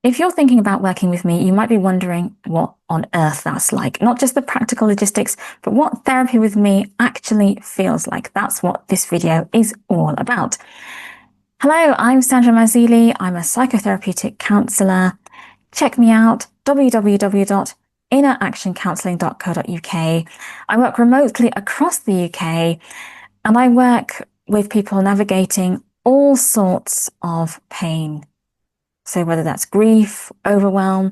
If you're thinking about working with me, you might be wondering what on earth that's like. Not just the practical logistics, but what therapy with me actually feels like. That's what this video is all about. Hello, I'm Sandra Mazili. I'm a psychotherapeutic counsellor. Check me out, www.inneractioncounselling.co.uk. I work remotely across the UK, and I work with people navigating all sorts of pain. So whether that's grief, overwhelm,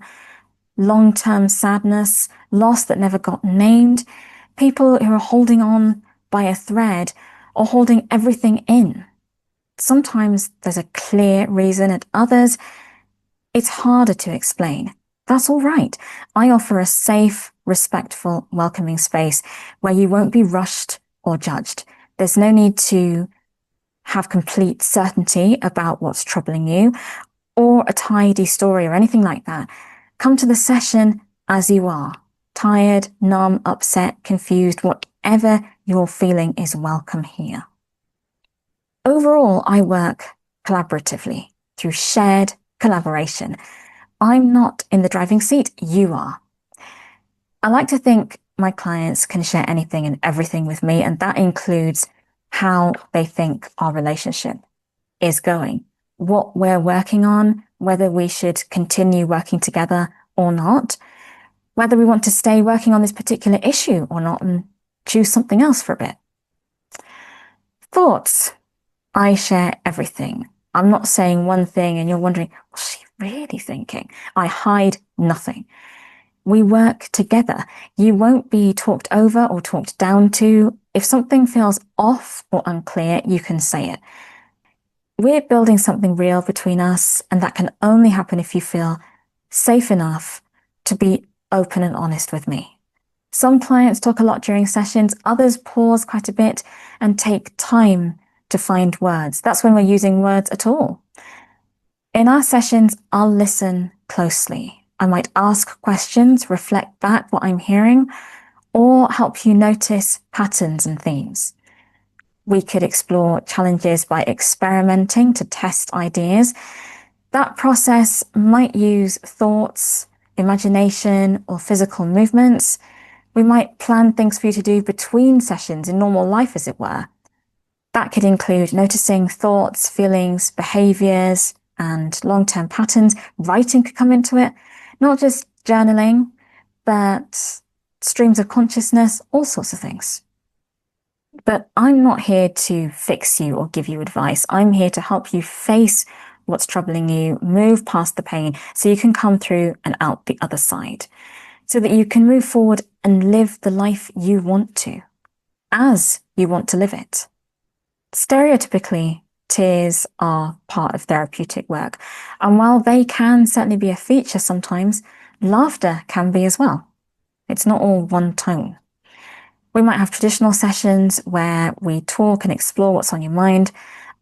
long-term sadness, loss that never got named, people who are holding on by a thread or holding everything in. Sometimes there's a clear reason, at others, it's harder to explain. That's all right. I offer a safe, respectful, welcoming space where you won't be rushed or judged. There's no need to have complete certainty about what's troubling you or a tidy story or anything like that. Come to the session as you are. Tired, numb, upset, confused, whatever you're feeling is welcome here. Overall, I work collaboratively through shared collaboration. I'm not in the driving seat, you are. I like to think my clients can share anything and everything with me, and that includes how they think our relationship is going, what we're working on, whether we should continue working together or not, whether we want to stay working on this particular issue or not and choose something else for a bit. Thoughts. I share everything. I'm not saying one thing and you're wondering, what's she really thinking? I hide nothing. We work together. You won't be talked over or talked down to. If something feels off or unclear, you can say it. We're building something real between us, and that can only happen if you feel safe enough to be open and honest with me. Some clients talk a lot during sessions, others pause quite a bit and take time to find words. That's when we're using words at all. In our sessions, I'll listen closely. I might ask questions, reflect back what I'm hearing, or help you notice patterns and themes. We could explore challenges by experimenting to test ideas. That process might use thoughts, imagination, or physical movements. We might plan things for you to do between sessions in normal life, as it were. That could include noticing thoughts, feelings, behaviors, and long-term patterns. Writing could come into it, not just journaling, but streams of consciousness, all sorts of things. But I'm not here to fix you or give you advice. I'm here to help you face what's troubling you, move past the pain so you can come through and out the other side, so that you can move forward and live the life you want to, as you want to live it. Stereotypically, tears are part of therapeutic work, and while they can certainly be a feature sometimes, laughter can be as well. It's not all one tone. We might have traditional sessions where we talk and explore what's on your mind.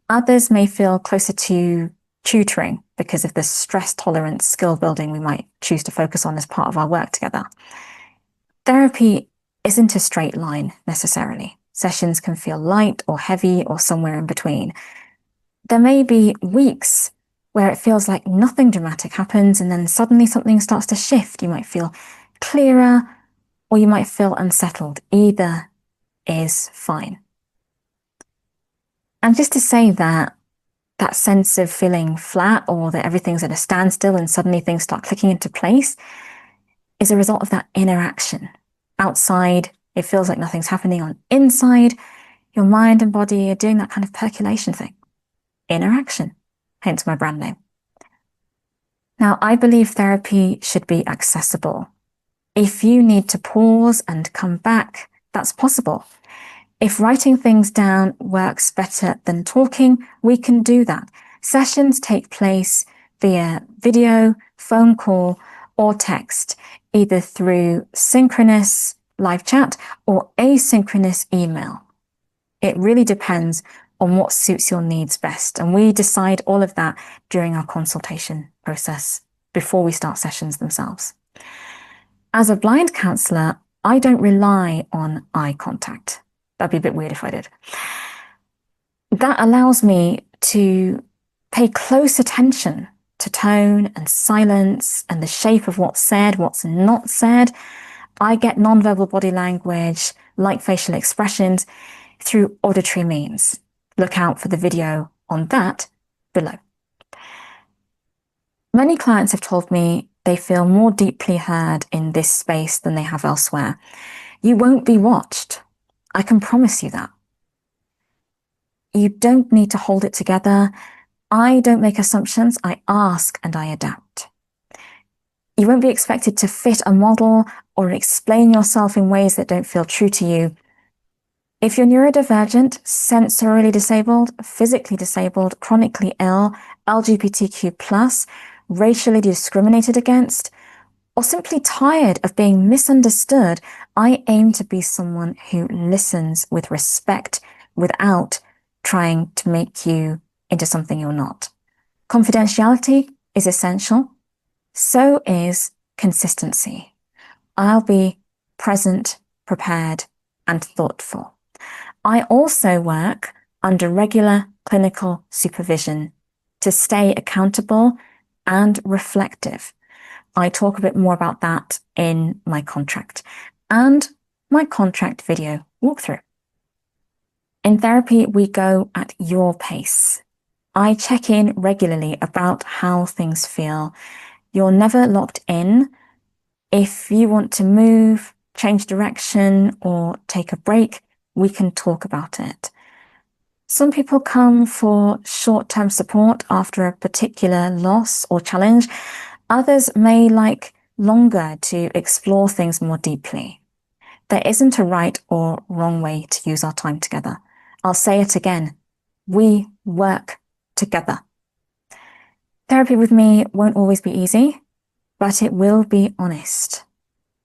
Others may feel closer to tutoring because of the stress tolerance skill building we might choose to focus on as part of our work together. Therapy isn't a straight line necessarily. Sessions can feel light or heavy or somewhere in between. There may be weeks where it feels like nothing dramatic happens and then suddenly something starts to shift. You might feel clearer or you might feel unsettled. Either is fine. And just to say that sense of feeling flat or that everything's at a standstill and suddenly things start clicking into place is a result of that interaction. Outside, it feels like nothing's happening. On inside, your mind and body are doing that kind of percolation thing. Interaction, hence my brand name. Now, I believe therapy should be accessible. If you need to pause and come back, that's possible. If writing things down works better than talking, we can do that. Sessions take place via video, phone call, or text, either through synchronous live chat or asynchronous email. It really depends on what suits your needs best, and we decide all of that during our consultation process before we start sessions themselves. As a blind counsellor, I don't rely on eye contact. That'd be a bit weird if I did. That allows me to pay close attention to tone and silence and the shape of what's said, what's not said. I get nonverbal body language, like facial expressions, through auditory means. Look out for the video on that below. Many clients have told me they feel more deeply heard in this space than they have elsewhere. You won't be watched. I can promise you that. You don't need to hold it together. I don't make assumptions. I ask and I adapt. You won't be expected to fit a model or explain yourself in ways that don't feel true to you. If you're neurodivergent, sensorily disabled, physically disabled, chronically ill, LGBTQ+, racially discriminated against, or simply tired of being misunderstood, I aim to be someone who listens with respect without trying to make you into something you're not. Confidentiality is essential. So is consistency. I'll be present, prepared, and thoughtful. I also work under regular clinical supervision to stay accountable and reflective. I talk a bit more about that in my contract and my contract video walkthrough. In therapy, we go at your pace. I check in regularly about how things feel. You're never locked in. If you want to move, change direction, or take a break, we can talk about it. Some people come for short-term support after a particular loss or challenge. Others may like longer to explore things more deeply. There isn't a right or wrong way to use our time together. I'll say it again. We work together. Therapy with me won't always be easy, but it will be honest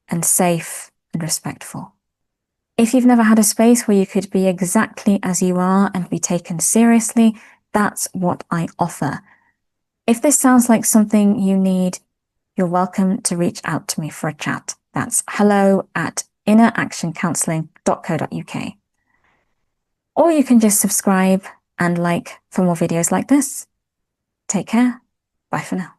and safe and respectful. If you've never had a space where you could be exactly as you are and be taken seriously, that's what I offer. If this sounds like something you need, you're welcome to reach out to me for a chat. That's hello@inneractioncounselling.co.uk. Or you can just subscribe and like for more videos like this. Take care. Bye for now.